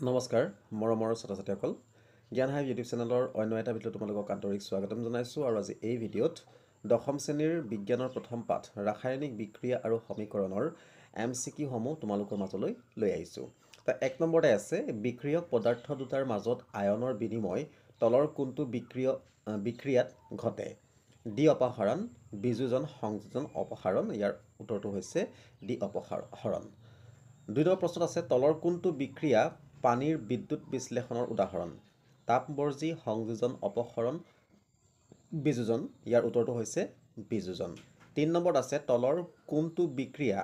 নমস্কাৰ মৰমৰ ছাত্ৰ-ছাত্ৰীসকল জ্ঞান হাইভ ইউটিউব চেনেলৰ অন্য এটা ভিডিঅ' তোমালোকক আন্তৰিক স্বাগতম জনাইছোঁ আৰু আজি এই ভিডিঅ'ত দশম শ্ৰেণীৰ বিজ্ঞানৰ প্ৰথম পাঠ ৰাসায়নিক বিক্ৰিয়া আৰু সমীকৰণৰ MCQ সমূহ তোমালোকৰ মাজলৈ লৈ আহিছোঁ। তা 1 নম্বৰতে আছে বিক্ৰিয়ক পদাৰ্থ দুটাৰ মাজত আয়নৰ বিনিময় তলৰ কোনটো বিক্ৰিয়াত ঘটে? ডি অপসাৰণ, বিযোজন, সংযোজন, অপসাৰণ। ইয়াৰ উত্তৰটো হৈছে ডি অপসাৰণ। 2 নম্বৰ প্ৰশ্নত আছে তলৰ কোনটো বিক্ৰিয়া পানীৰ বিদ্যুৎ বিশ্লেষণৰ উদাহৰণ? তাপবৰ্জি, সংযোজন, অপসাৰণ, বিযোজন। ইয়াৰ উত্তৰটো হৈছে বিযোজন। 3 নম্বৰত আছে তলৰ কোনটো বিক্ৰিয়া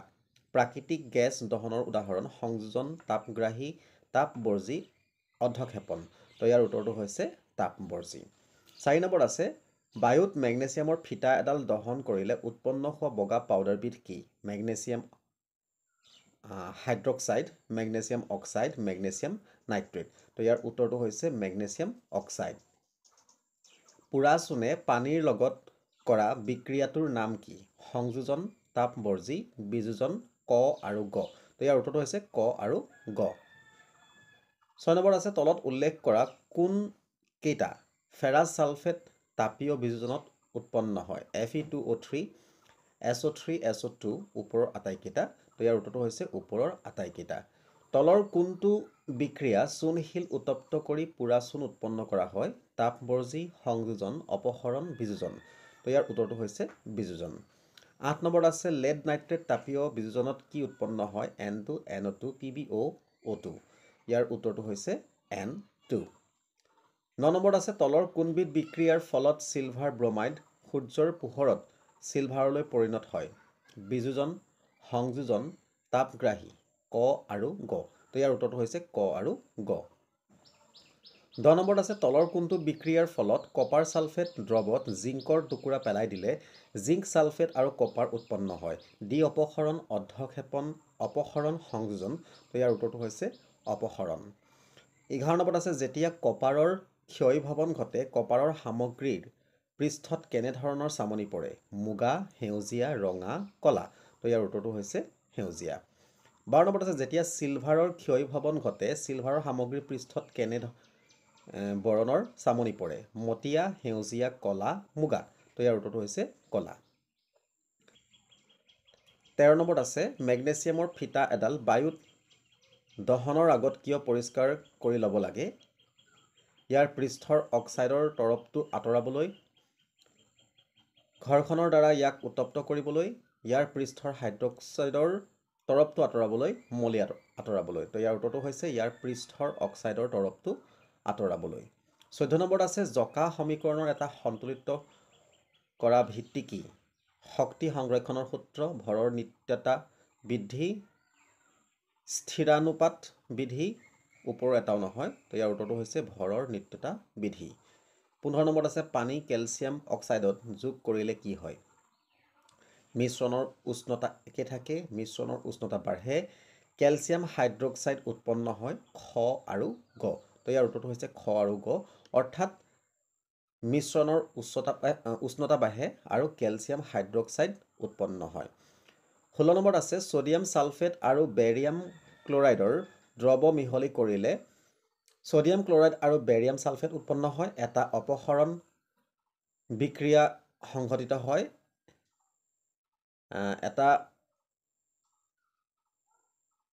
প্ৰাকৃতিক গেছ দহনৰ উদাহৰণ? সংযোজন, তাপগ্ৰাহী, তাপবৰ্জি, অধক্ষেপণ। তো ইয়াৰ উত্তৰটো হৈছে তাপবৰ্জি। 4 নম্বৰত আছে বায়ুত মেগনেছিয়ামৰ ফিটা এডাল দহন কৰিলে উৎপন্ন হোৱা বগা পাউডাৰবিধ কি? Magnesium hydroxide, magnesium oxide, magnesium nitrate. তো ইয়াৰ উত্তৰটো হৈছে মেগনেছিয়াম অক্সাইড। পোৰা চূণে পানীৰ লগত কৰা বিক্ৰিয়াটোৰ নাম কি? সংযোজন, তাপবৰ্জি, বিযোজন, ক আৰু গ। তো ইয়াৰ উত্তৰটো হৈছে ক আৰু গ। 6 নম্বৰ আছে তলত উল্লেখ কৰা কোন কেইটা ফেৰাছ ছালফেট তাপীয় বিযোজনত উৎপন্ন হয়? Fe2O3, SO3, SO2 ওপৰৰ আটাইকেইটা। তো ইয়াৰ উত্তৰটো হৈছে ওপৰৰ আটাইকেইটা। তলৰ কোনটো বিক্ৰিয়া চূণশিল উত্তপ্ত কৰি পোৰা চূণ উৎপন্ন কৰা হয়? তাপবৰ্জি, সংযোজন, অপসাৰণ, বিযোজন। তো ইয়াৰ উত্তৰটো হৈছে বিযোজন। 8 নম্বৰত আছে লেড নাইট্ৰেট তাপীয় বিযোজনত কি উৎপন্ন হয়? N2, NO2, PbO2। ইয়াৰ উত্তৰটো হৈছে N2। 9 নম্বৰত আছে তলৰ কোনবিধ বিক্ৰিয়াৰ ফলত চিলভাৰ ব্ৰমাইড সূৰ্যৰ পোহৰত চিলভাৰলৈ পৰিণত হয়? বিযোজন, সংযোজন, তাপগ্ৰাহী, ক আৰু গ। তো ইয়াৰ উত্তৰটো হৈছে ক আৰু গ। 10 নম্বৰত আছে তলৰ কোনটো বিক্ৰিয়াৰ ফলত কপাৰ ছালফেট দ্ৰৱত জিংকৰ টুকুৰা পেলাই দিলে জিংক ছালফেট আৰু কপাৰ উৎপন্ন হয়? ডি অপসাৰণ, অধক্ষেপণ, অপসাৰণ, সংযোজন। তো ইয়াৰ উত্তৰটো হৈছে অপসাৰণ। 11 নম্বৰত আছে যেতিয়া কপাৰৰ ক্ষয় ভৱন ঘটে কপাৰৰ সামগ্ৰীৰ পৃষ্ঠত কেনেধৰণৰ চামনি পৰে? মুগা, সেউজীয়া, ৰঙা, কলা। তো ইয়াৰ উত্তৰটো হৈছে সেউজীয়া। 12 নম্বৰত আছে যেতিয়া চিলভাৰৰ ক্ষয় ভৱন ঘটে চিলভাৰৰ সামগ্ৰীৰ পৃষ্ঠত কেনে বৰণৰ চামনি পৰে? মটীয়া, সেউজীয়া, কলা, মুগা। তো ইয়াৰ উত্তৰটো হৈছে কলা। 13 নম্বৰত আছে মেগনেছিয়ামৰ ফিটা এডাল বায়ুত দহনৰ আগত কিয় পৰিষ্কাৰ কৰি ল'ব লাগে? ইয়াৰ পৃষ্ঠৰ অক্সাইডৰ তৰপটো আঁতৰাবলৈ, ঘৰ্ষণৰ দ্বাৰা ইয়াক উত্তপ্ত কৰিবলৈ, ইয়াৰ পৃষ্ঠৰ হাইড্ৰক্সাইডৰ তৰপটো আঁতৰাবলৈ, মলি আঁতৰাবলৈ। তো ইয়াৰ উত্তৰটো হৈছে ইয়াৰ পৃষ্ঠৰ অক্সাইডৰ তৰপটো আঁতৰাবলৈ। 14 নম্বৰত আছে জকা সমীকৰণৰ এটা সন্তুলিত কৰা ভিত্তি কি? শক্তি সংৰক্ষণৰ সূত্ৰ, ভৰৰ নিত্যতা বৃদ্ধি, স্থিৰানুপাত বিধি। ওপৰৰ এটাও নহয়। তো ইয়াৰ উত্তৰটো হৈছে ভৰৰ নিত্যতা বিধি। 15 নম্বৰত আছে পানী কেলছিয়াম অক্সাইডত যোগ কৰিলে কি হয়? মিশ্ৰণৰ উষ্ণতা একে থাকে, মিশ্ৰণৰ উষ্ণতা বাঢ়ে, কেলছিয়াম হাইড্ৰক্সাইড উৎপন্ন হয়, খ আৰু গ। তো ইয়াৰ উত্তৰটো হৈছে খ আৰু গ। অৰ্থাৎ মিশ্ৰণৰ উষ্ণতা বাঢ়ে আৰু কেলছিয়াম হাইড্ৰক্সাইড উৎপন্ন হয়। 16 নম্বৰত আছে ছ'ডিয়াম ছালফেট আৰু বেৰিয়াম ক্লৰাইডৰ দ্ৰৱ মিহলি কৰিলে ছ'ডিয়াম ক্লৰাইড আৰু বেৰিয়াম ছালফেট উৎপন্ন হয়। এটা অপসাৰণ বিক্ৰিয়া সংঘটিত হয়। এটা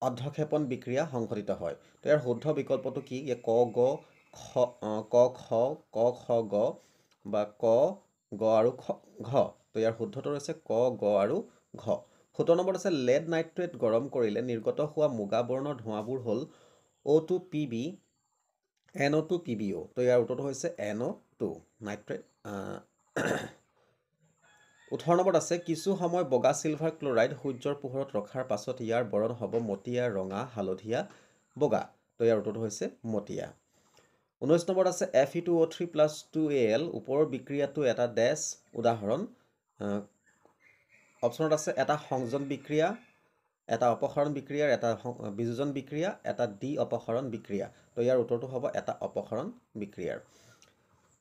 অধক্ষেপণ বিক্ৰিয়া সংঘটিত হয়। তো ইয়াৰ শুদ্ধ বিকল্পটো কি? ক গ খ ক খ গ বা ক গ আৰু ঘ। তো ইয়াৰ শুদ্ধটো হৈছে ক গ আৰু ঘ। 17 নম্বৰত আছে লেড নাইট্ৰেট গৰম কৰিলে নিৰ্গত হোৱা মুগা বৰ্ণৰ ধোঁৱাবোৰ হ'ল O2Pb, NO2, PbO। তো ইয়াৰ উত্তৰটো হৈছে NO2 নাইট্ৰেট। 18 নম্বৰত আছে কিছু সময় বগা চিলভাৰ ক্লৰাইড সূৰ্যৰ পোহৰত ৰখাৰ পাছত ইয়াৰ বৰণ হ'ব মটীয়া, ৰঙা, হালধীয়া, বগা। তো ইয়াৰ উত্তৰটো হৈছে মটীয়া। 19 নম্বৰত আছে Fe2O3 + 2Al ওপৰৰ বিক্ৰিয়াটো এটা ডেছ উদাহৰণ। অপশ্যনত আছে এটা সংযোজন বিক্ৰিয়া, এটা অপসাৰণ বিক্ৰিয়া, এটা বিযোজন বিক্ৰিয়া, এটা ডি অপসাৰণ বিক্ৰিয়া। তো ইয়াৰ উত্তৰটো হ'ব এটা অপসাৰণ বিক্ৰিয়াৰ।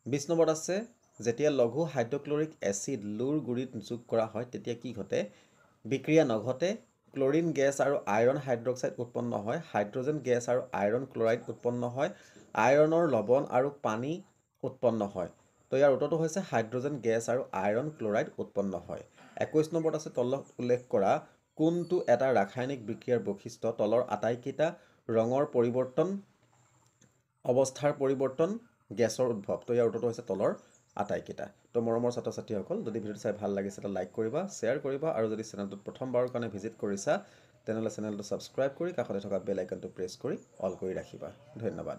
20 নম্বৰত আছে যেতিয়া লঘু হাইড্ৰক্লৰিক এচিড লুৰ গুৰিত যোগ কৰা হয় তেতিয়া কি ঘটে? বিক্ৰিয়া নঘটে, ক্লোৰিন গেছ আৰু আইৰণ হাইড্ৰক্সাইড উৎপন্ন হয়, হাইড্ৰজেন গেছ আৰু আইৰণ ক্লৰাইড উৎপন্ন হয়, আইৰণৰ লৱণ আৰু পানী উৎপন্ন হয়। তো ইয়াৰ উত্তৰটো হৈছে হাইড্ৰজেন গেছ আৰু আইৰণ ক্লৰাইড উৎপন্ন হয়। 21 নম্বৰত আছে তলত উল্লেখ কৰা কোনটো এটা ৰাসায়নিক বিক্ৰিয়াৰ বৈশিষ্ট্য তলৰ আটাইকেইটা ৰঙৰ পৰিৱৰ্তন অৱস্থাৰ পৰিৱৰ্তন গেছৰ উদ্ভৱ। তো ইয়াৰ উত্তৰটো হৈছে তলৰ আটাইকেইটা। তো মৰমৰ ছাত্ৰ ছাত্ৰীসকল, যদি ভিডিঅ'টো চাই ভাল লাগিছে এটা লাইক কৰিবা, শ্বেয়াৰ কৰিবা, আৰু যদি চেনেলটোত প্ৰথমবাৰৰ কাৰণে ভিজিট কৰিছা তেনেহ'লে চেনেলটো ছাবস্ক্ৰাইব কৰি কাষতে থকা বেল আইকনটো প্ৰেছ কৰি অল কৰি ৰাখিবা। ধন্যবাদ।